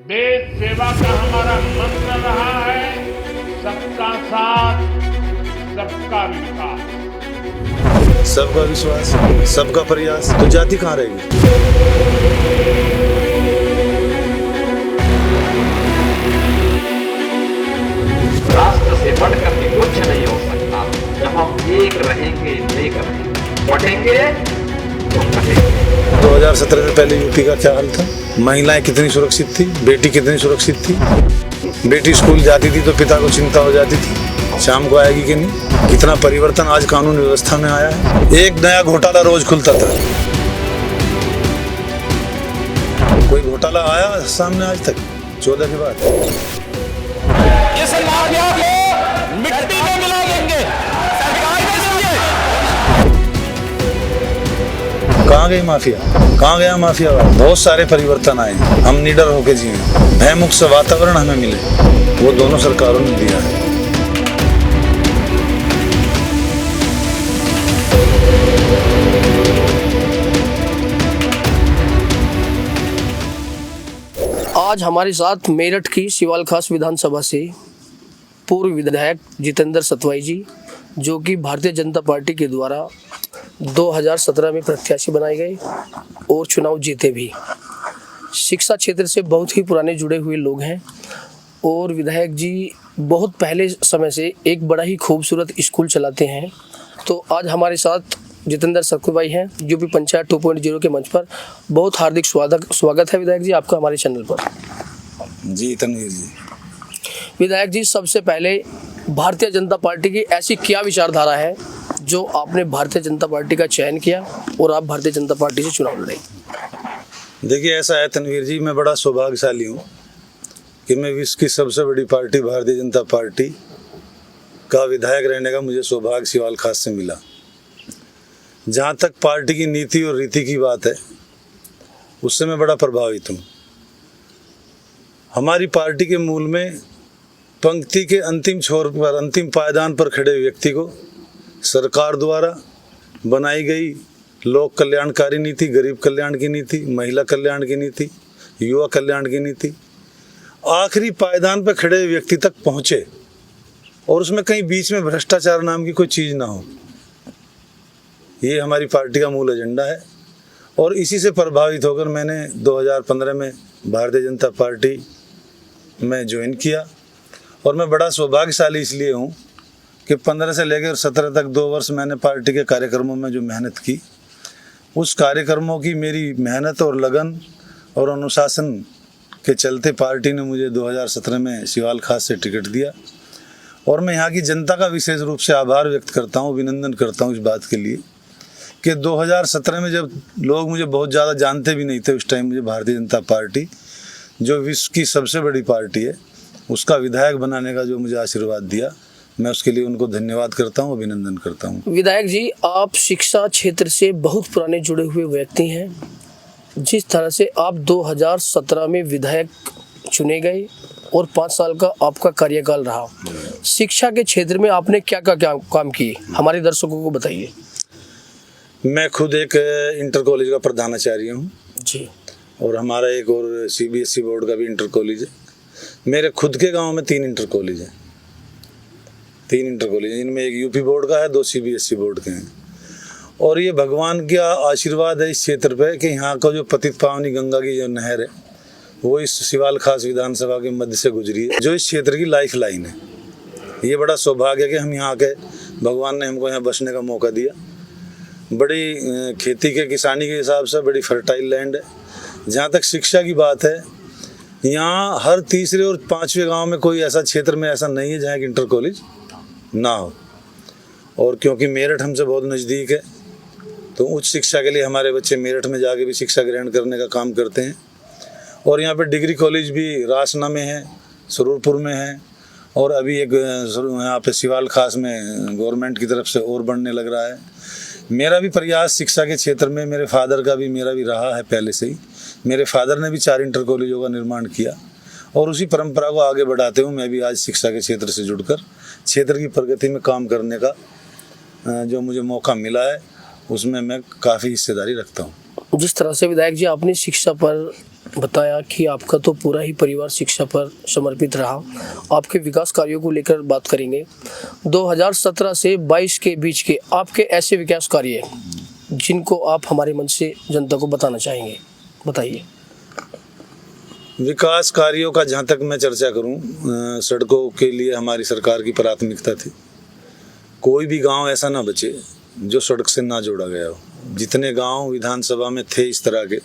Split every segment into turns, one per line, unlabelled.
देश सेवा का हमारा मंत्र रहा है, सबका साथ, सबका विकास।
सबका विश्वास, सबका प्रयास, तो जाति कहाँ रहेगी।
राष्ट्र से बढ़कर के कुछ नहीं हो सकता। जब हम एक रहेंगे, एक रहेंगे, बढ़ेंगे तो कटेंगे।
2017 से पहले यूपी का क्या हाल था, महिलाएं कितनी सुरक्षित थी, बेटी कितनी सुरक्षित थी। बेटी स्कूल जाती थी तो पिता को चिंता हो जाती थी शाम को आएगी कि नहीं। कितना परिवर्तन आज कानून व्यवस्था में आया है। एक नया घोटाला रोज खुलता था। कोई घोटाला आया सामने आज तक 14 के बाद।
इस माफिया को मिट्टी में मिला देंगे, सरकार में देंगे।
कहाँ गई माफिया, कहाँ गया माफिया। बहुत सारे परिवर्तन आए, हम निडर होके जिए, भय मुक्त से वातावरण हमें मिले, वो दोनों सरकारों ने दिया है।
आज हमारे साथ मेरठ की सिवाल खास विधानसभा से पूर्व विधायक जितेंद्र सतवाई जी, जो कि भारतीय जनता पार्टी के द्वारा 2017 में प्रत्याशी बनाए गए और चुनाव जीते भी। शिक्षा क्षेत्र से बहुत ही पुराने जुड़े हुए लोग हैं और विधायक जी बहुत पहले समय से एक बड़ा ही खूबसूरत स्कूल चलाते हैं। तो आज हमारे साथ जितेंद्र सतवाई हैं, यूपी पंचायत 2.0 के मंच पर। बहुत हार्दिक स्वागत है विधायक जी आपका हमारे चैनल पर।
जी तनवीर जी।
विधायक जी, सबसे पहले भारतीय जनता पार्टी की ऐसी क्या विचारधारा है जो आपने भारतीय जनता पार्टी का चयन किया और आप भारतीय जनता पार्टी से चुनाव लड़े।
देखिए ऐसा है तनवीर जी, मैं बड़ा सौभाग्यशाली हूँ कि मैं विश्व की सबसे बड़ी पार्टी भारतीय जनता पार्टी का विधायक रहने का मुझे सौभाग्य सिवाल खास से मिला। जहाँ तक पार्टी की नीति और रीति की बात है, उससे मैं बड़ा प्रभावित हूँ। हमारी पार्टी के मूल में पंक्ति के अंतिम छोर पर, अंतिम पायदान पर खड़े व्यक्ति को सरकार द्वारा बनाई गई लोक कल्याणकारी नीति, गरीब कल्याण की नीति, महिला कल्याण की नीति, युवा कल्याण की नीति, आखिरी पायदान पर खड़े व्यक्ति तक पहुँचे और उसमें कहीं बीच में भ्रष्टाचार नाम की कोई चीज़ ना हो। ये हमारी पार्टी का मूल एजेंडा है और इसी से प्रभावित होकर मैंने 2015 में भारतीय जनता पार्टी में ज्वाइन किया। और मैं बड़ा सौभाग्यशाली इसलिए हूँ कि 15 से लेकर 17 तक 2 वर्ष मैंने पार्टी के कार्यक्रमों में जो मेहनत की, उस कार्यक्रमों की मेरी मेहनत और लगन और अनुशासन के चलते पार्टी ने मुझे 2017 में सिवाल खास से टिकट दिया। और मैं यहाँ की जनता का विशेष रूप से आभार व्यक्त करता हूँ, अभिनंदन करता हूँ इस बात के लिए कि 2017 में जब लोग मुझे बहुत ज़्यादा जानते भी नहीं थे, उस टाइम मुझे भारतीय जनता पार्टी जो विश्व की सबसे बड़ी पार्टी है उसका विधायक बनाने का जो मुझे आशीर्वाद दिया, मैं उसके लिए उनको धन्यवाद करता हूँ, अभिनंदन करता हूँ।
विधायक जी, आप शिक्षा क्षेत्र से बहुत पुराने जुड़े हुए व्यक्ति हैं। जिस तरह से आप 2017 में विधायक चुने गए और 5 साल का आपका कार्यकाल रहा, शिक्षा के क्षेत्र में आपने क्या काम किए, हमारे दर्शकों को बताइए।
मैं खुद एक इंटर कॉलेज का प्रधानाचार्य हूँ
जी, और
हमारा एक और CBSE बोर्ड का भी इंटर कॉलेज है। मेरे खुद के गांव में 3 इंटर कॉलेज हैं, 3 इंटर कॉलेज हैं, इनमें एक यूपी बोर्ड का है, 2 CBSE बोर्ड के हैं। और ये भगवान का आशीर्वाद है इस क्षेत्र पे कि यहाँ का जो पतित पावनी गंगा की जो नहर है वो इस सिवाल खास विधानसभा के मध्य से गुजरी है, जो इस क्षेत्र की लाइफ लाइन है। ये बड़ा सौभाग्य है कि हम यहाँ के, भगवान ने हमको यहाँ बसने का मौका दिया। बड़ी खेती के, किसानी के हिसाब से बड़ी फर्टाइल लैंड है। जहाँ तक शिक्षा की बात है, यहाँ हर तीसरे और 5वें गांव में कोई ऐसा क्षेत्र में ऐसा नहीं है जहाँ एक इंटर कॉलेज ना हो। और क्योंकि मेरठ हमसे बहुत नज़दीक है तो उच्च शिक्षा के लिए हमारे बच्चे मेरठ में जाके भी शिक्षा ग्रहण करने का काम करते हैं। और यहाँ पे डिग्री कॉलेज भी रासना में है, सरूरपुर में है, और अभी एक यहाँ पे सिवाल खास में गवर्नमेंट की तरफ से और बढ़ने लग रहा है। मेरा भी प्रयास शिक्षा के क्षेत्र में, मेरे फादर का भी, मेरा भी रहा है पहले से ही। मेरे फादर ने भी 4 इंटर कॉलेजों का निर्माण किया और उसी परंपरा को आगे बढ़ाते हुए मैं भी आज शिक्षा के क्षेत्र से जुड़कर क्षेत्र की प्रगति में काम करने का जो मुझे मौका मिला है उसमें मैं काफ़ी हिस्सेदारी रखता हूँ।
जिस तरह से विधायक जी आपने शिक्षा पर बताया कि आपका तो पूरा ही परिवार शिक्षा पर समर्पित रहा। आपके विकास कार्यों को लेकर बात करेंगे। 2017 से 22 के बीच के आपके ऐसे विकास कार्य जिनको आप हमारे मंच से जनता को बताना चाहेंगे, बताइए।
विकास कार्यों का जहाँ तक मैं चर्चा करूँ, सड़कों के लिए हमारी सरकार की प्राथमिकता थी। कोई भी गांव ऐसा ना बचे जो सड़क से ना जोड़ा गया हो। जितने गांव विधानसभा में थे इस तरह के,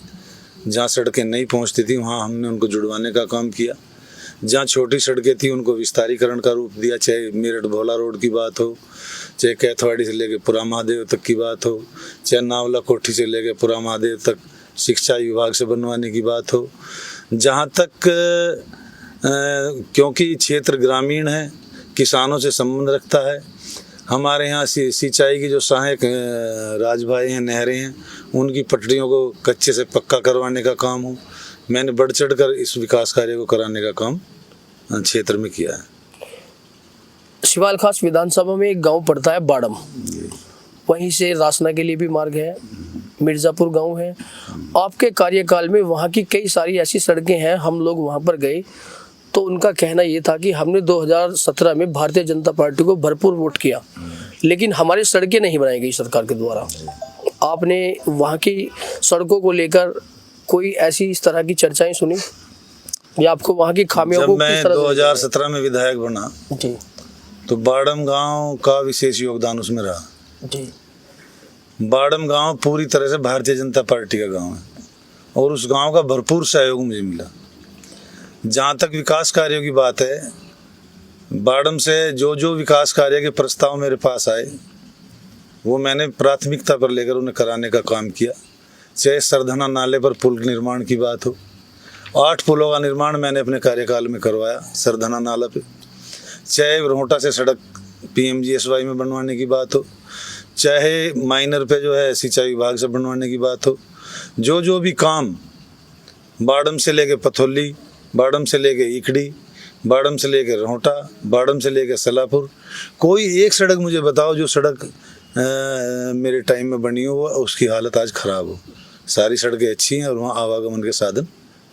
जहाँ सड़कें नहीं पहुँचती थी, वहाँ हमने उनको जुड़वाने का काम किया। जहाँ छोटी सड़कें थी उनको विस्तारीकरण का रूप दिया, चाहे मेरठ भोला रोड की बात हो, चाहे कैथवाड़ी से लेके पुरा महादेव तक की बात हो, चाहे नावला कोठी से लेके पुरा महादेव तक शिक्षा विभाग से बनवाने की बात हो। जहाँ तक क्योंकि क्षेत्र ग्रामीण है, किसानों से संबंध रखता है, हमारे यहाँ सिंचाई की जो सहायक राजभाई हैं, नहरें हैं, उनकी पटरियों को कच्चे से पक्का करवाने का काम हो, मैंने बढ़ चढ़ कर इस विकास कार्य को कराने का काम क्षेत्र में किया है।
शिवाल खास विधानसभा में एक गांव पड़ता है बाड़म, वहीं से रासना के लिए भी मार्ग है, मिर्ज़ापुर गांव है। आपके कार्यकाल में वहां की कई सारी ऐसी सड़कें हैं, हम लोग वहां पर गए तो उनका कहना ये था कि हमने 2017 में भारतीय जनता पार्टी को भरपूर वोट किया, लेकिन हमारी सड़कें नहीं बनाई गई सरकार के द्वारा। आपने वहाँ की सड़कों को लेकर कोई ऐसी इस तरह की चर्चाएं सुनी या आपको वहाँ की खामियों को
जब मैं 2017 में विधायक बना
जी,
तो बाड़म गांव का विशेष योगदान उसमें रहा
जी।
बाड़म गांव पूरी तरह से भारतीय जनता पार्टी का गांव है और उस गांव का भरपूर सहयोग मुझे मिला। जहाँ तक विकास कार्यों की बात है, बाड़म से जो विकास कार्य के प्रस्ताव मेरे पास आए वो मैंने प्राथमिकता पर लेकर उन्हें कराने का काम किया। चाहे सरधना नाले पर पुल निर्माण की बात हो, 8 पुलों का निर्माण मैंने अपने कार्यकाल में करवाया सरधना नाला पे। चाहे रोहटा से सड़क PMGSY में बनवाने की बात हो, चाहे माइनर पे जो है सिंचाई विभाग से बनवाने की बात हो, जो भी काम बाड़म से लेके पथौली, बाड़म से लेके इकड़ी, बाड़म से लेके रोहटा, बाड़म से लेके सलापुर, कोई एक सड़क मुझे बताओ जो सड़क मेरे टाइम में बनी हो उसकी हालत आज खराब हो। सारी सड़कें अच्छी हैं और वहाँ आवागमन के साधन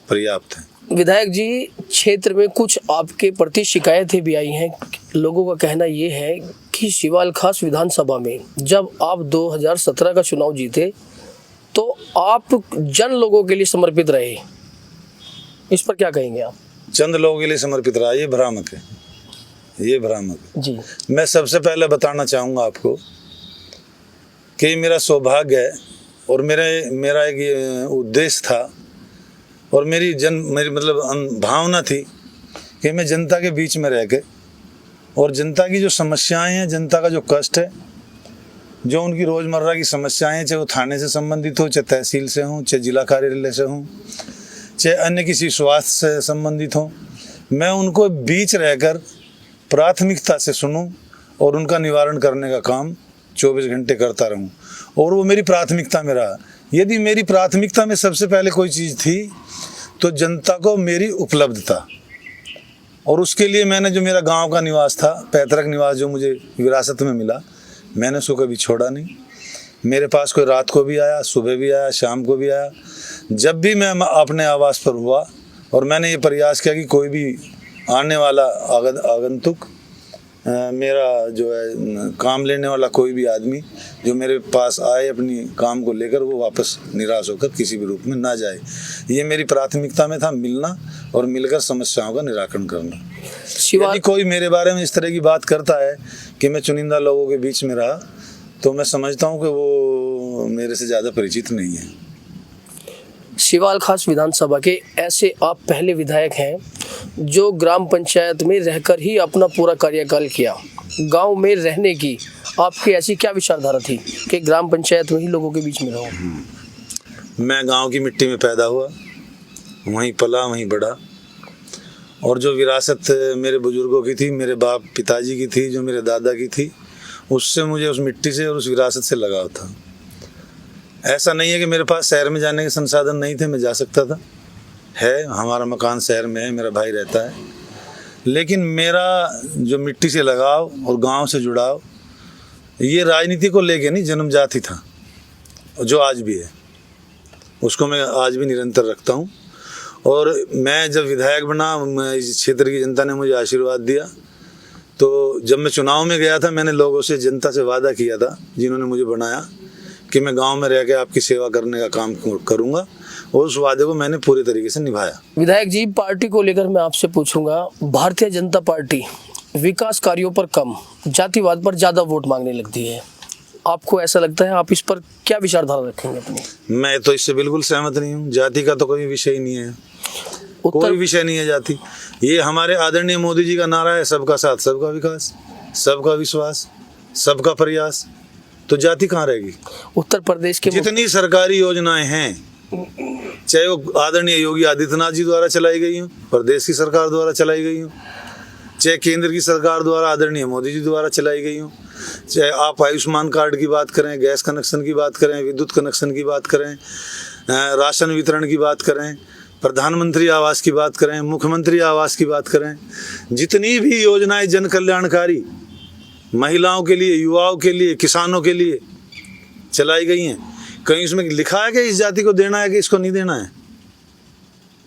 पर्याप्त हैं।
विधायक जी, क्षेत्र में कुछ आपके प्रति शिकायतें भी आई हैं। लोगों का कहना ये है कि शिवाल खास विधानसभा में जब आप 2017 का चुनाव जीते तो आप जन लोगों के लिए समर्पित रहे, इस पर क्या कहेंगे आप?
चंद लोगों के लिए समर्पित रहा, ये भ्रामक है, ये भ्रामक है
जी।
मैं सबसे पहले बताना चाहूँगा आपको कि मेरा सौभाग्य है और मेरा एक उद्देश्य था और मेरी मतलब भावना थी कि मैं जनता के बीच में रह के और जनता की जो समस्याएं हैं, जनता का जो कष्ट है, जो उनकी रोज़मर्रा की समस्याएं हैं, चाहे वो थाने से संबंधित हो, चाहे तहसील से हों, चाहे जिला कार्यालय से हों, चाहे अन्य किसी स्वास्थ्य से संबंधित हों, मैं उनको बीच रहकर प्राथमिकता से सुनूं और उनका निवारण करने का काम 24 घंटे करता रहूं। और वो मेरी प्राथमिकता में रहा। यदि मेरी प्राथमिकता में सबसे पहले कोई चीज़ थी तो जनता को मेरी उपलब्धता, और उसके लिए मैंने जो मेरा गांव का निवास था, पैतृक निवास जो मुझे विरासत में मिला, मैंने उसको कभी छोड़ा नहीं। मेरे पास कोई रात को भी आया, सुबह भी आया, शाम को भी आया। जब भी मैं अपने आवास पर हुआ और मैंने ये प्रयास किया कि कोई भी आने वाला आगंतुक, मेरा जो है काम लेने वाला कोई भी आदमी जो मेरे पास आए अपनी काम को लेकर, वो वापस निराश होकर किसी भी रूप में ना जाए। ये मेरी प्राथमिकता में था, मिलना और मिलकर समस्याओं का निराकरण करना। यदि कोई मेरे बारे में इस तरह की बात करता है कि मैं चुनिंदा लोगों के बीच में रहा, तो मैं समझता हूँ कि वो मेरे से ज़्यादा परिचित नहीं है।
शिवाल खास विधानसभा के ऐसे आप पहले विधायक हैं जो ग्राम पंचायत में रहकर ही अपना पूरा कार्यकाल किया। गांव में रहने की आपकी ऐसी क्या विचारधारा थी कि ग्राम पंचायत में ही लोगों के बीच में रहो?
मैं गांव की मिट्टी में पैदा हुआ, वहीं पला, वहीं बढ़ा, और जो विरासत मेरे बुजुर्गों की थी, मेरे बाप पिताजी की थी, जो मेरे दादा की थी, उससे मुझे उस मिट्टी से और उस विरासत से लगाव था। ऐसा नहीं है कि मेरे पास शहर में जाने के संसाधन नहीं थे, मैं जा सकता था। हमारा मकान शहर में है, मेरा भाई रहता है, लेकिन मेरा जो मिट्टी से लगाव और गांव से जुड़ाव, ये राजनीति को लेके नहीं, जन्मजाति था, जो आज भी है, उसको मैं आज भी निरंतर रखता हूँ। और मैं जब विधायक बना, इस क्षेत्र की जनता ने मुझे आशीर्वाद दिया। तो जब मैं चुनाव में गया था, मैंने लोगों से, जनता से वादा किया था, जिन्होंने मुझे बनाया, कि मैं गांव में रह के आपकी सेवा करने का काम करूंगा, और उस वादे को मैंने पूरी तरीके से निभाया।
विधायक जी, पार्टी को लेकर मैं आपसे पूछूंगा, भारतीय जनता पार्टी विकास कार्यों पर कम, जातिवाद पर ज्यादा वोट मांगने लगती है, आपको ऐसा लगता है? आप इस पर क्या विचारधारा रखेंगे अपनी?
मैं तो इससे बिल्कुल सहमत नहीं हूँ। जाति का तो कोई विषय ही नहीं है, कोई विषय नहीं है जाति। ये हमारे आदरणीय मोदी जी का नारा है, सबका साथ सबका विकास, सबका विश्वास, सबका प्रयास। तो जाति कहाँ रहेगी?
उत्तर प्रदेश के
जितनी सरकारी योजनाएं हैं, चाहे वो आदरणीय योगी आदित्यनाथ जी द्वारा चलाई गई हो, प्रदेश की सरकार द्वारा चलाई गई हो, चाहे केंद्र की सरकार द्वारा आदरणीय मोदी जी द्वारा चलाई गई हो, चाहे आप आयुष्मान कार्ड की बात करें, गैस कनेक्शन की बात करें, विद्युत कनेक्शन की बात करें, राशन वितरण की बात करें, प्रधानमंत्री आवास की बात करें, मुख्यमंत्री आवास की बात करें, जितनी भी योजनाएं जन कल्याणकारी महिलाओं के लिए, युवाओं के लिए, किसानों के लिए चलाई गई हैं, कहीं उसमें लिखा है कि इस जाति को देना है कि इसको नहीं देना है?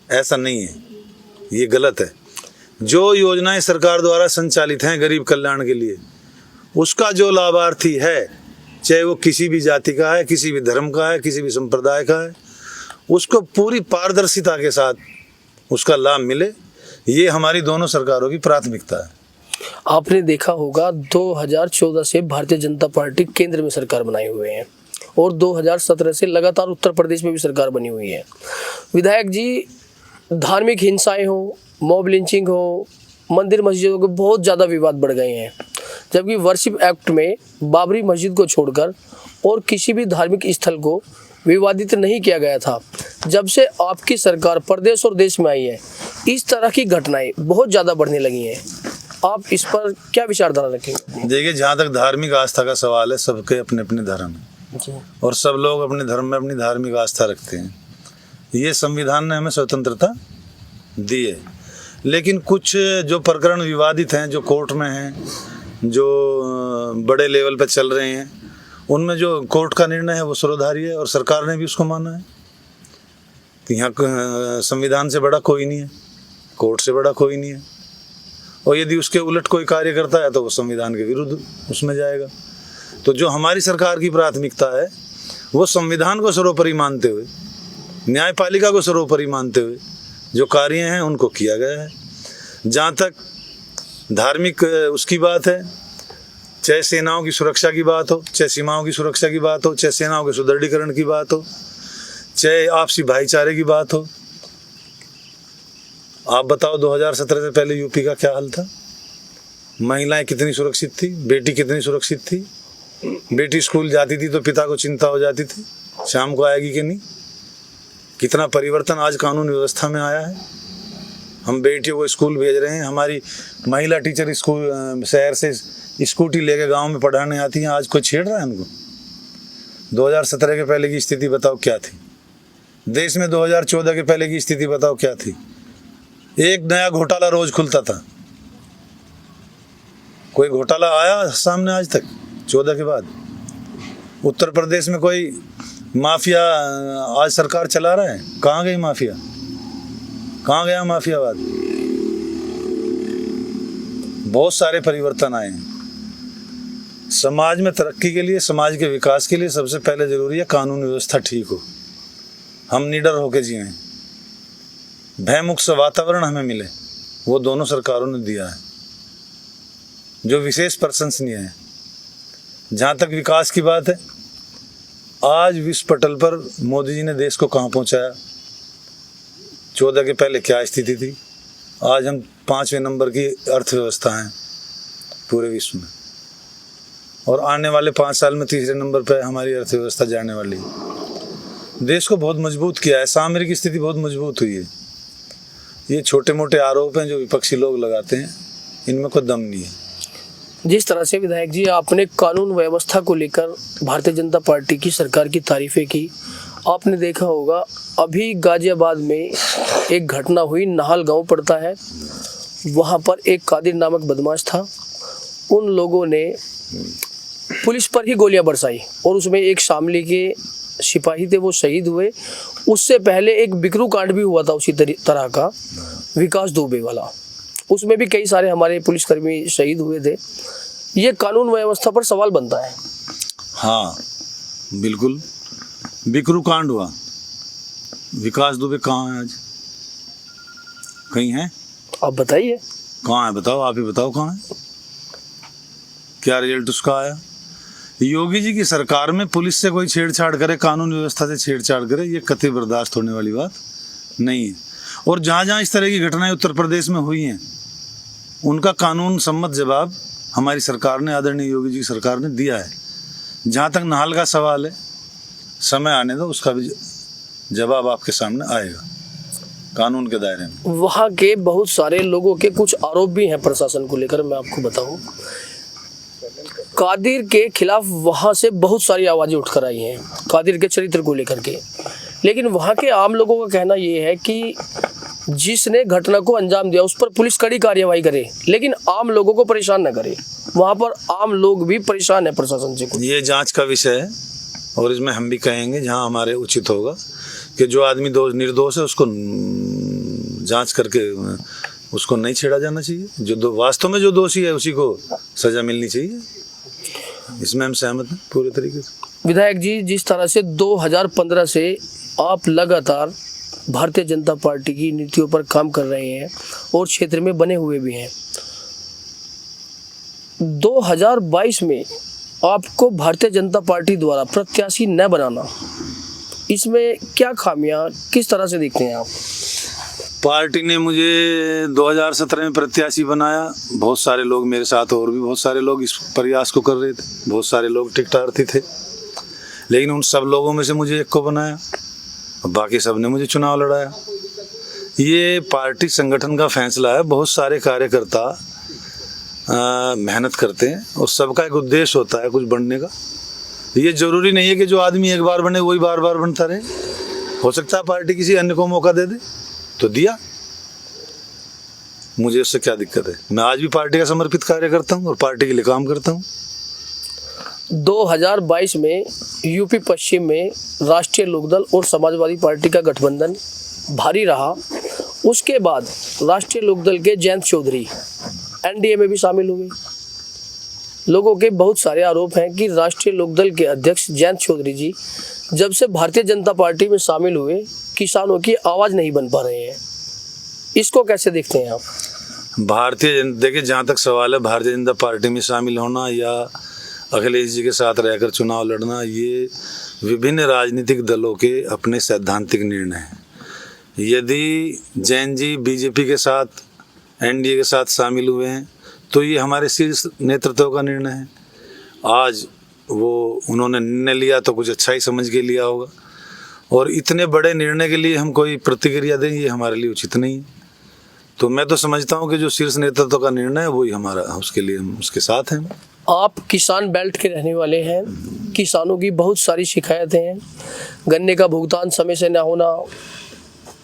ऐसा नहीं है, ये गलत है। जो योजनाएं सरकार द्वारा संचालित हैं गरीब कल्याण के लिए, उसका जो लाभार्थी है, चाहे वो किसी भी जाति का है, किसी भी धर्म का है, किसी भी संप्रदाय का है, उसको पूरी पारदर्शिता के साथ उसका लाभ मिले, ये हमारी दोनों सरकारों की प्राथमिकता है।
आपने देखा होगा 2014 से भारतीय जनता पार्टी केंद्र में सरकार बनाए हुए हैं और 2017 से लगातार उत्तर प्रदेश में भी सरकार बनी हुई है। विधायक जी, धार्मिक हिंसाएं हो, मॉब लिंचिंग हो, मंदिर मस्जिदों के बहुत ज़्यादा विवाद बढ़ गए हैं, जबकि वर्शिप एक्ट में बाबरी मस्जिद को छोड़कर और किसी भी धार्मिक स्थल को विवादित नहीं किया गया था। जब से आपकी सरकार प्रदेश और देश में आई है, इस तरह की घटनाएं बहुत ज़्यादा बढ़ने लगी हैं। आप इस पर क्या विचारधारा रखेंगे?
देखिए, जहाँ तक धार्मिक आस्था का सवाल है, सबके अपने अपने धर्म है और सब लोग अपने धर्म में अपनी धार्मिक आस्था रखते हैं। ये संविधान ने हमें स्वतंत्रता दी है। लेकिन कुछ जो प्रकरण विवादित हैं, जो कोर्ट में हैं, जो बड़े लेवल पर चल रहे हैं, उनमें जो कोर्ट का निर्णय है वो सर्वोधार्य है और सरकार ने भी उसको माना है। तो यहाँ संविधान से बड़ा कोई नहीं है, कोर्ट से बड़ा कोई नहीं है, और यदि उसके उलट कोई कार्य करता है तो वो संविधान के विरुद्ध उसमें जाएगा। तो जो हमारी सरकार की प्राथमिकता है वो संविधान को सर्वोपरि मानते हुए, न्यायपालिका को सर्वोपरि मानते हुए जो कार्य हैं उनको किया गया है। जहाँ तक धार्मिक उसकी बात है, चाहे सेनाओं की सुरक्षा की बात हो, चाहे सीमाओं की सुरक्षा की बात हो, चाहे सेनाओं के सुदृढ़ीकरण की बात हो, चाहे आपसी भाईचारे की बात हो, आप बताओ 2017 से पहले यूपी का क्या हाल था? महिलाएं कितनी सुरक्षित थी, बेटी कितनी सुरक्षित थी, बेटी स्कूल जाती थी तो पिता को चिंता हो जाती थी शाम को आएगी कि नहीं। कितना परिवर्तन आज कानून व्यवस्था में आया है। हम बेटियों को स्कूल भेज रहे हैं, हमारी महिला टीचर स्कूल शहर से स्कूटी लेके गांव में पढ़ाने आती हैं, आज कोई छेड़ रहा है उनको? 2017 के पहले की स्थिति बताओ क्या थी? देश में 2014 के पहले की स्थिति बताओ क्या थी? एक नया घोटाला रोज खुलता था। कोई घोटाला आया सामने आज तक 14 के बाद? उत्तर प्रदेश में कोई माफिया आज सरकार चला रहा है? कहाँ गई माफिया? कहाँ गया माफियावाद? बहुत सारे परिवर्तन आए हैं। समाज में तरक्की के लिए, समाज के विकास के लिए सबसे पहले जरूरी है कानून व्यवस्था ठीक हो, हम निडर होकर जिएं, भयमुक्त वातावरण हमें मिले, वो दोनों सरकारों ने दिया है, जो विशेष प्रशंसनीय है। जहाँ तक विकास की बात है, आज विश्व पटल पर मोदी जी ने देश को कहाँ पहुँचाया? 14 के पहले क्या स्थिति थी? आज हम 5वें नंबर की अर्थव्यवस्था हैं पूरे विश्व में, और आने वाले 5 साल में 3रे नंबर पर हमारी अर्थव्यवस्था जाने वाली है। देश को बहुत मजबूत किया है, सामरिक स्थिति बहुत मजबूत हुई है। ये छोटे मोटे आरोप हैं जो विपक्षी लोग लगाते हैं, इनमें कोई दम नहीं है।
जिस तरह से विधायक जी आपने कानून व्यवस्था को लेकर भारतीय जनता पार्टी की सरकार की तारीफें की, आपने देखा होगा अभी गाजियाबाद में एक घटना हुई, नाहल गांव पड़ता है, वहां पर एक कादिर नामक बदमाश था। उन लोगों ने पुलिस पर ही गोलियां बरसाई और उसमें एक शामली के सिपाही थे वो शहीद हुए। उससे पहले एक बिकरू कांड भी हुआ था उसी तरह का, विकास दुबे वाला, उसमें भी कई सारे हमारे पुलिसकर्मी शहीद हुए थे। ये कानून व्यवस्था पर सवाल बनता है।
हाँ बिल्कुल, बिकरू कांड हुआ, विकास दुबे कहाँ है आज? कहीं है?
आप बताइए।
कहाँ है बताओ, आप ही बताओ कहाँ है, क्या रिजल्ट उसका आया? योगी जी की सरकार में पुलिस से कोई छेड़छाड़ करे, कानून व्यवस्था से छेड़छाड़ करे, ये कतई बर्दाश्त होने वाली बात नहीं है। और जहाँ जहाँ इस तरह की घटनाएं उत्तर प्रदेश में हुई हैं, उनका कानून सम्मत जवाब हमारी सरकार ने, आदरणीय योगी जी की सरकार ने दिया है। जहाँ तक नाहल का सवाल है, समय आने दो, उसका भी जवाब आपके सामने आएगा कानून के दायरे में।
वहाँ के बहुत सारे लोगों के कुछ आरोप भी हैं प्रशासन को लेकर। मैं आपको बताऊं, कादिर के खिलाफ वहाँ से बहुत सारी आवाज़ें उठकर आई हैं, कादिर के चरित्र को लेकर के। लेकिन वहाँ के आम लोगों का कहना ये है कि जिसने घटना को अंजाम दिया उस पर पुलिस कड़ी कार्यवाही करे, लेकिन आम लोगों को परेशान न करे। वहाँ पर आम लोग भी परेशान है प्रशासन से।
ये जांच का विषय है और इसमें हम भी कहेंगे जहाँ हमारे उचित होगा कि जो आदमी निर्दोष है उसको जांच करके उसको नहीं छेड़ा जाना चाहिए, जो वास्तव में जो दोषी है उसी को सजा मिलनी चाहिए। इसमें हम सहमत हैं पूरे तरीके से।
विधायक जी, जिस तरह से 2015 से आप लगातार भारतीय जनता पार्टी की नीतियों पर काम कर रहे हैं और क्षेत्र में बने हुए भी हैं, 2022 में आपको भारतीय जनता पार्टी द्वारा प्रत्याशी न बनाना, इसमें क्या खामियां किस तरह से देखते हैं आप?
पार्टी ने मुझे 2017 में प्रत्याशी बनाया। बहुत सारे लोग मेरे साथ, और भी बहुत सारे लोग इस प्रयास को कर रहे थे, बहुत सारे लोग टिकटार्थी थे, लेकिन उन सब लोगों में से मुझे एक को बनाया, बाकी सब ने मुझे चुनाव लड़ाया। ये पार्टी संगठन का फैसला है। बहुत सारे कार्यकर्ता मेहनत करते हैं और सबका एक उद्देश्य होता है कुछ बनने का। ये जरूरी नहीं है कि जो आदमी एक बार बने वही बार बार बनता रहे। हो सकता है पार्टी किसी अन्य को मौका दे दे, तो दिया, मुझे उससे क्या दिक्कत है। मैं आज भी पार्टी का समर्पित कार्य करता हूँ और पार्टी के लिए काम करता हूँ।
2022 में यूपी पश्चिम में राष्ट्रीय लोकदल और समाजवादी पार्टी का गठबंधन भारी रहा। उसके बाद राष्ट्रीय लोकदल के जयंत चौधरी एनडीए में भी शामिल हुए। लोगों के बहुत सारे आरोप हैं कि राष्ट्रीय लोकदल के अध्यक्ष जयंत चौधरी जी जब से भारतीय जनता पार्टी में शामिल हुए, किसानों की आवाज़ नहीं बन पा रहे हैं। इसको कैसे देखते हैं आप?
देखिए, जहाँ तक सवाल है भारतीय जनता पार्टी में शामिल होना या अखिलेश जी के साथ रहकर चुनाव लड़ना, ये विभिन्न राजनीतिक दलों के अपने सैद्धांतिक निर्णय हैं। यदि जैन जी बीजेपी के साथ, एनडीए के साथ शामिल हुए हैं तो ये हमारे शीर्ष नेतृत्व का निर्णय है। आज वो उन्होंने निर्णय लिया तो कुछ अच्छा ही समझ के लिया होगा, और इतने बड़े निर्णय के लिए हम कोई प्रतिक्रिया दें, ये हमारे लिए उचित नहीं है। तो मैं तो समझता हूँ कि जो शीर्ष नेतृत्व का निर्णय है वही हमारा, उसके लिए हम उसके साथ हैं।
आप किसान बेल्ट के रहने वाले हैं, किसानों की बहुत सारी शिकायतें हैं, गन्ने का भुगतान समय से न होना,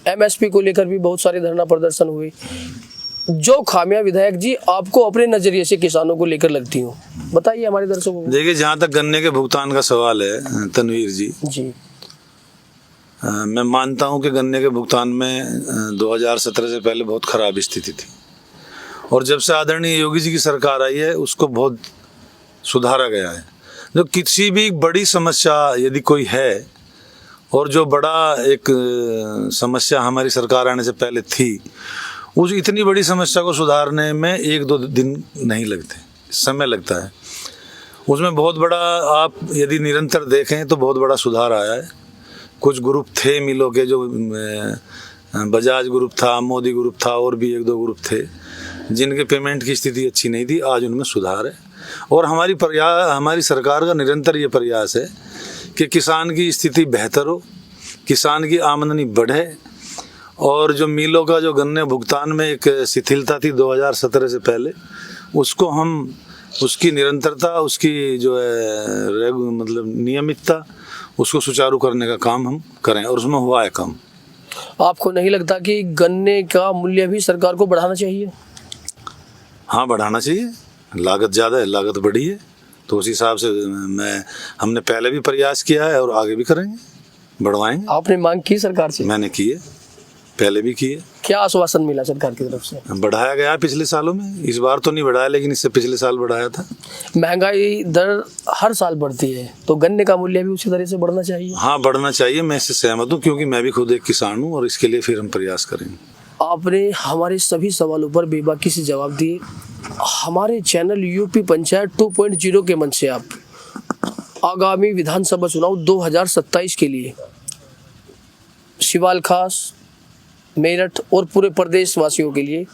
एमएसपी को लेकर भी बहुत सारे धरना प्रदर्शन हुए। जो खामियां विधायक जी आपको अपने नजरिए से किसानों को लेकर लगती हो, बताइए हमारे दर्शकों को।
देखिए, जहाँ तक गन्ने के भुगतान का सवाल है तनवीर जी, मैं मानता हूँ कि गन्ने के भुगतान में 2017 से पहले बहुत खराब स्थिति थी, और जब से आदरणीय योगी जी की सरकार आई है उसको बहुत सुधारा गया है। जो किसी भी बड़ी समस्या यदि कोई है, और जो बड़ा एक समस्या हमारी सरकार आने से पहले थी, उस इतनी बड़ी समस्या को सुधारने में 1-2 दिन नहीं लगते, समय लगता है। उसमें बहुत बड़ा, आप यदि निरंतर देखें तो बहुत बड़ा सुधार आया है। कुछ ग्रुप थे मिलों के, जो बजाज ग्रुप था, मोदी ग्रुप था, और भी 1-2 ग्रुप थे जिनके पेमेंट की स्थिति अच्छी नहीं थी, आज उनमें सुधार है। और हमारी सरकार का निरंतर ये प्रयास है कि किसान की स्थिति बेहतर हो, किसान की आमदनी बढ़े, और जो मिलों का जो गन्ने भुगतान में एक शिथिलता थी 2017 से पहले, उसको हम, उसकी निरंतरता, उसकी जो है मतलब नियमितता, उसको सुचारू करने का काम हम करें, और उसमें हुआ है काम।
आपको नहीं लगता कि गन्ने का मूल्य भी सरकार को बढ़ाना चाहिए?
हाँ, बढ़ाना चाहिए। लागत ज़्यादा है, लागत बढ़ी है, तो उस हिसाब से हमने पहले भी प्रयास किया है और आगे भी करेंगे, बढ़वाएंगे।
आपने मांग की सरकार से?
मैंने की है, पहले भी की है।
क्या आश्वासन मिला सरकार की तरफ से?
बढ़ाया गया पिछले सालों में, इस बार तो नहीं बढ़ाया, लेकिन इससे पिछले साल बढ़ाया था।
महंगाई दर हर साल बढ़ती है, तो गन्ने का मूल्य भी उसी तरह से बढ़ना चाहिए।
हाँ, बढ़ना चाहिए, मैं इससे सहमत हूँ, क्योंकि मैं भी खुद एक किसान हूँ और इसके लिए फिर हम प्रयास करेंगे।
आपने हमारे सभी सवालों पर बेबाकी से जवाब दिए। हमारे चैनल यूपी पंचायत 2.0 के मंच से आप आगामी विधानसभा चुनाव 2027 के लिए शिवाल खास, मेरठ और पूरे प्रदेश वासियों के लिए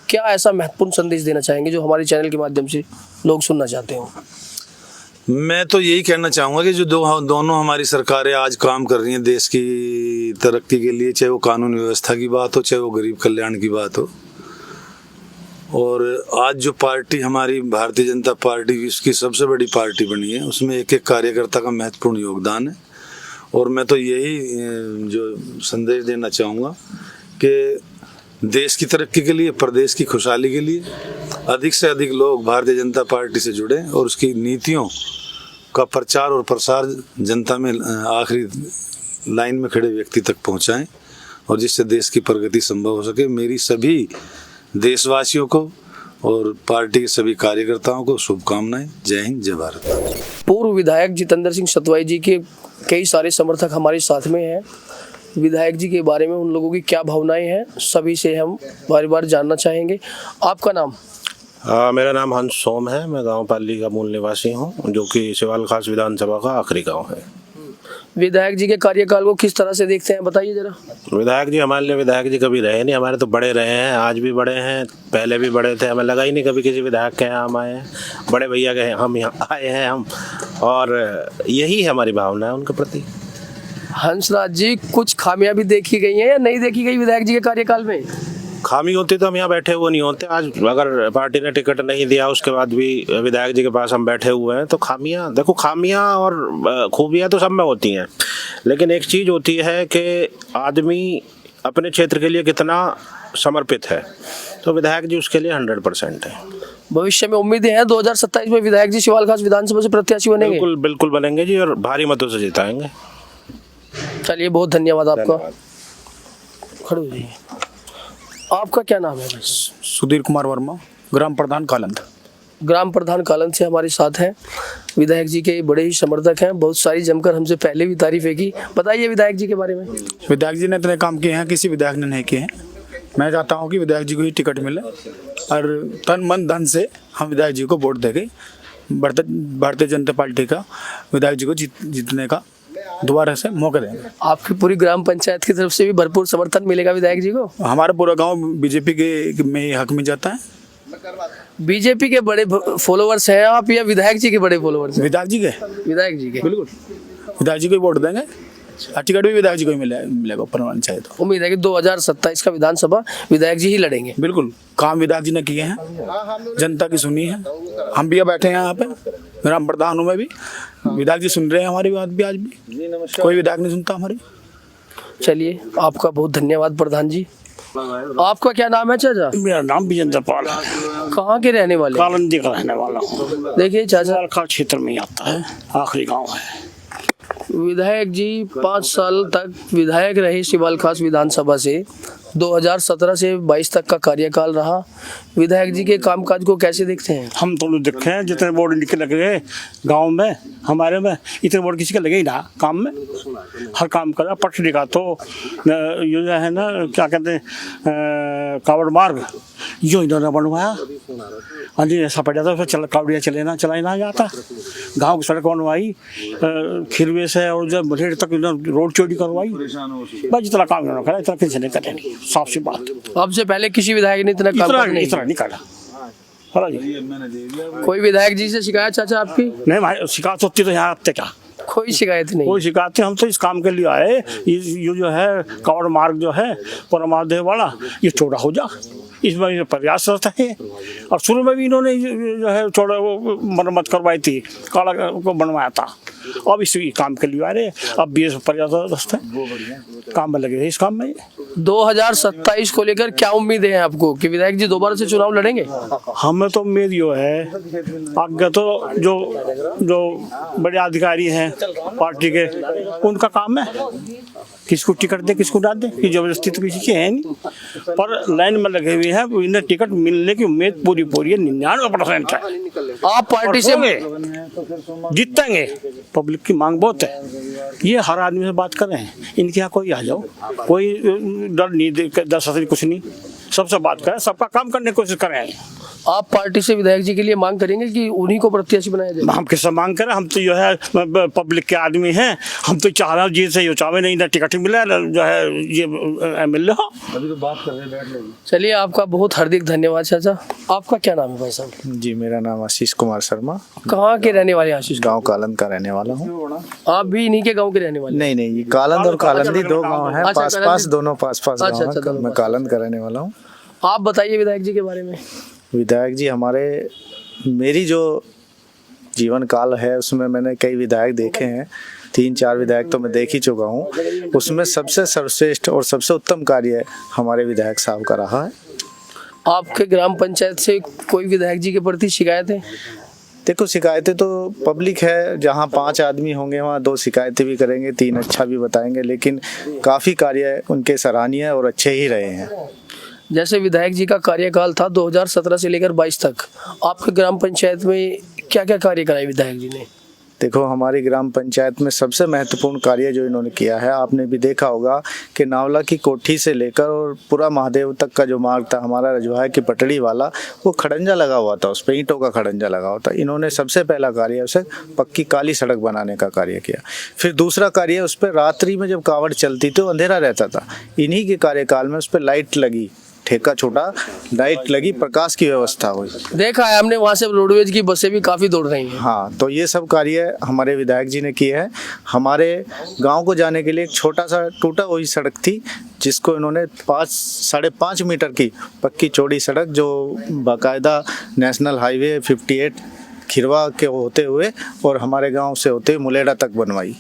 क्या ऐसा महत्वपूर्ण संदेश देना चाहेंगे जो हमारे चैनल के माध्यम से लोग सुनना चाहते हो?
मैं तो यही कहना चाहूँगा कि जो दोनों हमारी सरकारें आज काम कर रही हैं देश की तरक्की के लिए, चाहे वो कानून व्यवस्था की बात हो, चाहे वो गरीब कल्याण की बात हो, और आज जो पार्टी हमारी भारतीय जनता पार्टी विश्व की सबसे बड़ी पार्टी बनी है, उसमें एक एक कार्यकर्ता का महत्वपूर्ण योगदान है। और मैं तो यही जो संदेश देना चाहूँगा कि देश की तरक्की के लिए, प्रदेश की खुशहाली के लिए अधिक से अधिक लोग भारतीय जनता पार्टी से जुड़ें और उसकी नीतियों का प्रचार और प्रसार जनता में आखिरी लाइन में खड़े व्यक्ति तक पहुंचाएं, और जिससे देश की प्रगति संभव हो सके। मेरी सभी देशवासियों को और पार्टी के सभी कार्यकर्ताओं को शुभकामनाएं। जय हिंद, जय भारत।
पूर्व विधायक जितेंद्र सिंह सतवाई जी के कई सारे समर्थक हमारे साथ में हैं। विधायक जी के बारे में उन लोगों की क्या भावनाएं हैं, सभी से हम बार बार जानना चाहेंगे। आपका नाम?
मेरा नाम हंस सोम है। मैं गांव पाली का मूल निवासी हूं, जो कि सिवाल खास विधानसभा का आखिरी गांव है।
विधायक जी के कार्यकाल को किस तरह से देखते हैं, बताइए जरा।
विधायक जी हमारे लिए विधायक जी कभी रहे नहीं, हमारे तो बड़े रहे हैं, आज भी बड़े हैं, पहले भी बड़े थे। हमें लगा ही नहीं कभी किसी विधायक के यहाँ हम आए हैं, बड़े भैया के हम यहाँ आए हैं हम, और यही हमारी भावना है उनके प्रति।
हंसराज जी, कुछ खामियां भी देखी गई हैं या नहीं देखी गई विधायक जी के कार्यकाल में?
खामी होती तो हम यहाँ बैठे हुए नहीं होते। आज अगर पार्टी ने टिकट नहीं दिया, उसके बाद भी विधायक जी के पास हम बैठे हुए हैं, तो खामियाँ देखो, खामियाँ और खूबियाँ तो सब में होती हैं, लेकिन एक चीज़ होती है कि आदमी अपने क्षेत्र के लिए कितना समर्पित है, तो विधायक जी उसके लिए 100% है।
भविष्य में उम्मीदें हैं 2027 में विधायक जी शिवाल खास विधानसभा से प्रत्याशी बनेंगे?
बिल्कुल बिल्कुल बनेंगे जी, और भारी मतों से जिताएंगे।
चलिए, बहुत धन्यवाद आपका। खड़े हो जाइए। आपका क्या नाम है?
सुधीर कुमार वर्मा, ग्राम प्रधान कालंद।
ग्राम प्रधान कालंद से हमारे साथ हैं। विधायक जी के बड़े ही समर्थक हैं, बहुत सारी जमकर हमसे पहले भी तारीफें की। बताइए विधायक जी के बारे में।
विधायक जी ने इतने काम किए हैं, किसी विधायक ने नहीं किए हैं। मैं चाहता हूं कि विधायक जी को ही टिकट मिले और तन मन धन से हम विधायक जी को वोट देंगे। भारतीय जनता पार्टी का विधायक जी को जीतने का दोबारा से मौका देंगे।
आपकी पूरी ग्राम पंचायत की तरफ से भी भरपूर समर्थन मिलेगा विधायक जी को?
हमारा पूरा गांव बीजेपी के में हक में जाता है।
बीजेपी के बड़े फॉलोअर्स हैं आप या विधायक जी के बड़े फॉलोअर्स हैं?
विधायक जी के।
विधायक जी के,
बिल्कुल विधायक जी को वोट देंगे। टिकट भी विधायक जी को ही मिलेगा ऊपर चाहिए तो।
उम्मीद है कि 2027 का विधानसभा विधायक जी ही लड़ेंगे।
बिल्कुल, काम विधायक जी ने किए हैं, जनता की सुनी है। हम भी बैठे हैं यहाँ पे, ग्राम प्रधान हूँ मैं भी, विधायक जी सुन रहे हैं हमारी बात भी। आज भी कोई विधायक नहीं सुनता हमारी।
चलिए, आपका बहुत धन्यवाद प्रधान जी। आपका क्या नाम है चाचा?
मेरा नाम विजेंद्र पाल है,
कहाँ के रहने वाले?
कालंदी का रहने वाला हूँ।
देखिए चाचा,
का क्षेत्र में आता है, आखिरी गांव है।
विधायक जी 5 साल तक विधायक रहे शिवाल खास विधानसभा से। 2017 से 22 तक का कार्यकाल रहा। विधायक जी के कामकाज को कैसे देखते हैं?
हम तो देखे हैं, जितने बोर्ड निकल गए गांव में हमारे में, इतने बोर्ड किसी के लगे ही ना काम में। हर काम करा। पटरी का तो ये जो है ना, क्या कहते हैं, कावड़ मार्ग जो इन्होंने बनवाया। हाँ जी, ऐसा पड़ जाता फिर कावड़िया चला ही ना जाता। गाँव की सड़क बनवाई खिरवे से, और जब रेड तक रोड चोरी करवाई। बस जितना काम इन्होंने करा, इतना किसी ने करे नहीं, साफ सी बात।
आपसे पहले किसी विधायक ने इतना काम
नहीं करा।
कोई विधायक जी से शिकायत चाचा आपकी?
नहीं भाई, शिकायत होती तो यहाँ आते क्या?
कोई शिकायत नहीं।
कोई शिकायत नहीं। हम तो इस काम के लिए आए। ये जो है कावड़ मार्ग जो है परमादेव वाला, ये चौड़ा हो जा, इस बार प्रयासरत है। और शुरू में भी इन्होंने जो है थोड़ा वो मरम्मत करवाई थी, काला को बनवाया था। अब इस काम के लिए आ रहे, अब भी प्रयासरत है, काम में लगे हैं इस काम में।
2027 को लेकर क्या उम्मीदें हैं आपको कि विधायक जी दोबारा से चुनाव लड़ेंगे?
हमें तो उम्मीद यो है, आगे तो जो बड़े अधिकारी हैं पार्टी के, उनका काम है किसको टिकट दे किसको ना दे, कि जबरदस्ती तो किसी की है नहीं, पर लाइन में लगे हुए हैं, इन्हें टिकट मिलने की उम्मीद पूरी है, 99% है।
आप पार्टी से
जीतेंगे, पब्लिक की मांग बहुत है, ये हर आदमी से बात कर रहे हैं, इनके यहाँ कोई आ जाओ, कोई डर नहीं, डर से कुछ नहीं, सबसे बात करें, सबका काम करने की कोशिश करें।
आप पार्टी से विधायक जी के लिए मांग करेंगे कि उन्हीं को प्रत्याशी बनाया जाए?
हम किससे मांग करें, हम तो जो है पब्लिक के आदमी हैं, हम तो चाह रहे हैं जी से यो चाहे नहीं ना टिकट मिले ना जो है ये MLA हो।
अभी तो बात कर रहे हैं, बैठ लेंगे।
चलिए, आपका बहुत हार्दिक धन्यवाद चाचा। आपका क्या नाम है भाई साहब?
जी, मेरा नाम आशीष कुमार शर्मा,
कहाँ के रहने वाले आशीष?
गांव कालंद का रहने वाला हूँ।
आप भी इन्हीं के गांव के रहने वाले?
नहीं, ये कालंद और कालंदी दो गांव हैं, पास दोनों पास गांव हैं। मैं कालंद का रहने वाला हूँ।
आप बताइए विधायक जी के बारे में।
विधायक जी मेरी जो जीवन काल है उसमें मैंने कई विधायक देखे हैं, 3-4 विधायक तो मैं देख ही चुका हूँ। उसमें सबसे सर्वश्रेष्ठ और सबसे उत्तम कार्य हमारे विधायक साहब का रहा है।
आपके ग्राम पंचायत से कोई विधायक जी के प्रति शिकायत है?
देखो, शिकायतें तो पब्लिक है, जहाँ 5 आदमी होंगे वहाँ 2 शिकायतें भी करेंगे, 3 अच्छा भी बताएंगे, लेकिन काफ़ी कार्य उनके सराहनीय और अच्छे ही रहे हैं।
जैसे विधायक जी का कार्यकाल था 2017 से लेकर 22 तक, आपके ग्राम पंचायत में क्या क्या कार्य कराए विधायक जी ने?
देखो, हमारी ग्राम पंचायत में सबसे महत्वपूर्ण कार्य जो इन्होंने किया है, आपने भी देखा होगा कि नावला की कोठी से लेकर और पूरा महादेव तक का जो मार्ग था हमारा रजवाहे की पटड़ी वाला, वो खड़ंजा लगा हुआ था, उस पर ईंटों का खड़ंजा लगा हुआ था। इन्होंने सबसे पहला कार्य उसे पक्की काली सड़क बनाने का कार्य किया। फिर दूसरा कार्य, उस पर रात्रि में जब कावड़ चलती थी तो अंधेरा रहता था, इन्हीं के कार्यकाल में उस पर लाइट लगी, ठेका छोटा लाइट लगी, प्रकाश की व्यवस्था हुई।
देखा है हमने, वहाँ से रोडवेज की बसें भी काफ़ी दौड़ रही हैं।
हाँ, तो ये सब कार्य हमारे विधायक जी ने किए हैं। हमारे गांव को जाने के लिए एक छोटा सा टूटा हुई सड़क थी, जिसको इन्होंने 5-5.5 मीटर की पक्की चौड़ी सड़क, जो बाकायदा नेशनल हाईवे 58 खिरवा के होते हुए और हमारे गांव से होते हुए मुलेड़ा तक बनवाई।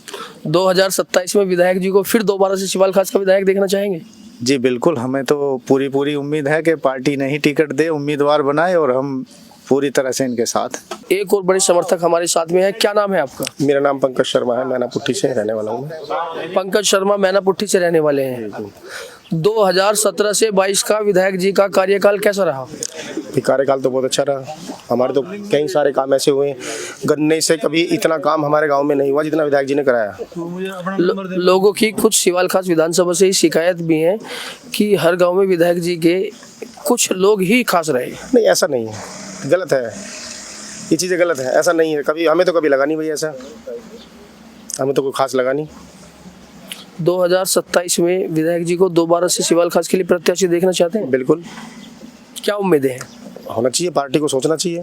2027 में विधायक जी को फिर दोबारा से शिवाल खास का विधायक देखना चाहेंगे?
जी बिल्कुल, हमें तो पूरी उम्मीद है कि पार्टी नहीं टिकट दे, उम्मीदवार बनाए, और हम पूरी तरह से इनके साथ।
एक और बड़े समर्थक हमारे साथ में है, क्या नाम है आपका?
मेरा नाम पंकज शर्मा है, मैनापुट्टी से रहने वाला हूँ।
पंकज शर्मा मैनापुट्टी से रहने वाले हैं। 2017 से 22 का विधायक जी का कार्यकाल कैसा रहा?
कार्यकाल तो बहुत अच्छा रहा। हमारे तो कई सारे काम ऐसे हुए, गन्ने से कभी इतना काम हमारे गांव में नहीं हुआ जितना विधायक जी ने कराया।
लोगों की कुछ शिवाल खास विधानसभा से ही शिकायत भी है कि हर गांव में विधायक जी के कुछ लोग ही खास रहे।
नहीं, ऐसा नहीं है, गलत है, ये चीज़ें गलत है, ऐसा नहीं है। कभी हमें तो कभी लगा नहीं भाई, ऐसा हमें तो कोई खास लगा नहीं।
2027 में विधायक जी को दोबारा से शिवाल खास के लिए प्रत्याशी देखना चाहते हैं?
बिल्कुल।
क्या उम्मीदें हैं?
होना चाहिए, पार्टी को सोचना चाहिए।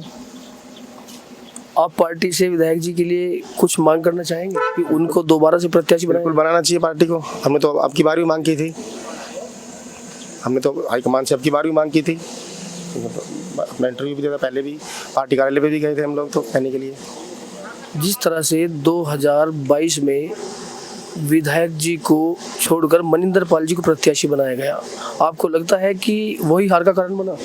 आप पार्टी से विधायक जी के लिए कुछ मांग करना चाहेंगे कि उनको दोबारा से प्रत्याशी
बिल्कुल बनाना चाहिए पार्टी को। हमने तो अब की बार भी मांग की थी, हमने तो हाईकमान से अब की बार भी मांग की थी, अपना इंटरव्यू भी दिया था, पहले भी पार्टी कार्यालय पे भी गए थे हम लोग तो कहने के लिए।
जिस तरह से 2022 में विधायक जी को छोड़कर मनिंदर पाल जी को प्रत्याशी बनाया गया, आपको लगता है कि वही हार का कारण बना?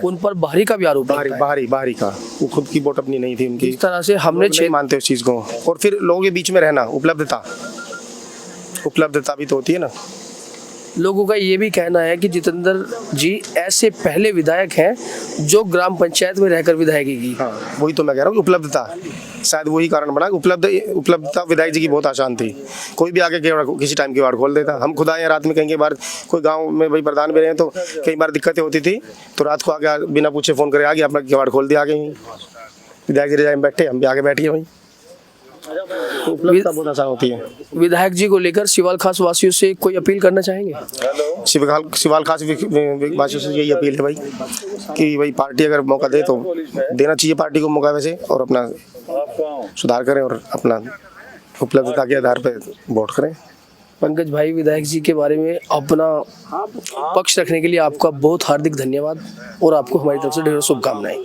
उन पर बाहरी का भी आरोप है।
बाहरी का, वो खुद की वोट अपनी नहीं थी उनकी।
इस तरह से हमने
नहीं मानते उस चीज़ को। और फिर लोगों के बीच में रहना, उपलब्धता भी तो होती है ना।
लोगों का ये भी कहना है कि जितेंद्र जी ऐसे पहले विधायक हैं जो ग्राम पंचायत में रहकर विधायकी की।
हाँ, वही तो मैं कह रहा हूँ, उपलब्धता शायद वही कारण बना। उपलब्धता विधायक जी की बहुत आसान थी, कोई भी आके किसी टाइम किवाड़ खोल देता। हम खुद आए रात में, कई बार कोई गांव में भाई प्रधान भी रहे तो कई बार दिक्कतें होती थी, तो रात को आगे बिना पूछे फ़ोन करे, आगे अपना किवाड़ खोल दिया, आगे विधायक जी रजाई में बैठे, हम भी आगे बैठ गए। वहीं उपलब्धता बहुत आसान होती है।
विधायक जी को लेकर शिवाल खास वासियों से कोई अपील करना चाहेंगे?
शिवाल खास वासियों से यही अपील है भाई कि भाई पार्टी अगर मौका दे तो देना चाहिए पार्टी को मौका वैसे, और अपना सुधार करें और अपना उपलब्धता के आधार पर वोट करें।
पंकज भाई, विधायक जी के बारे में अपना पक्ष रखने के लिए आपका बहुत हार्दिक धन्यवाद और आपको हमारी तरफ से ढेरों शुभकामनाएं।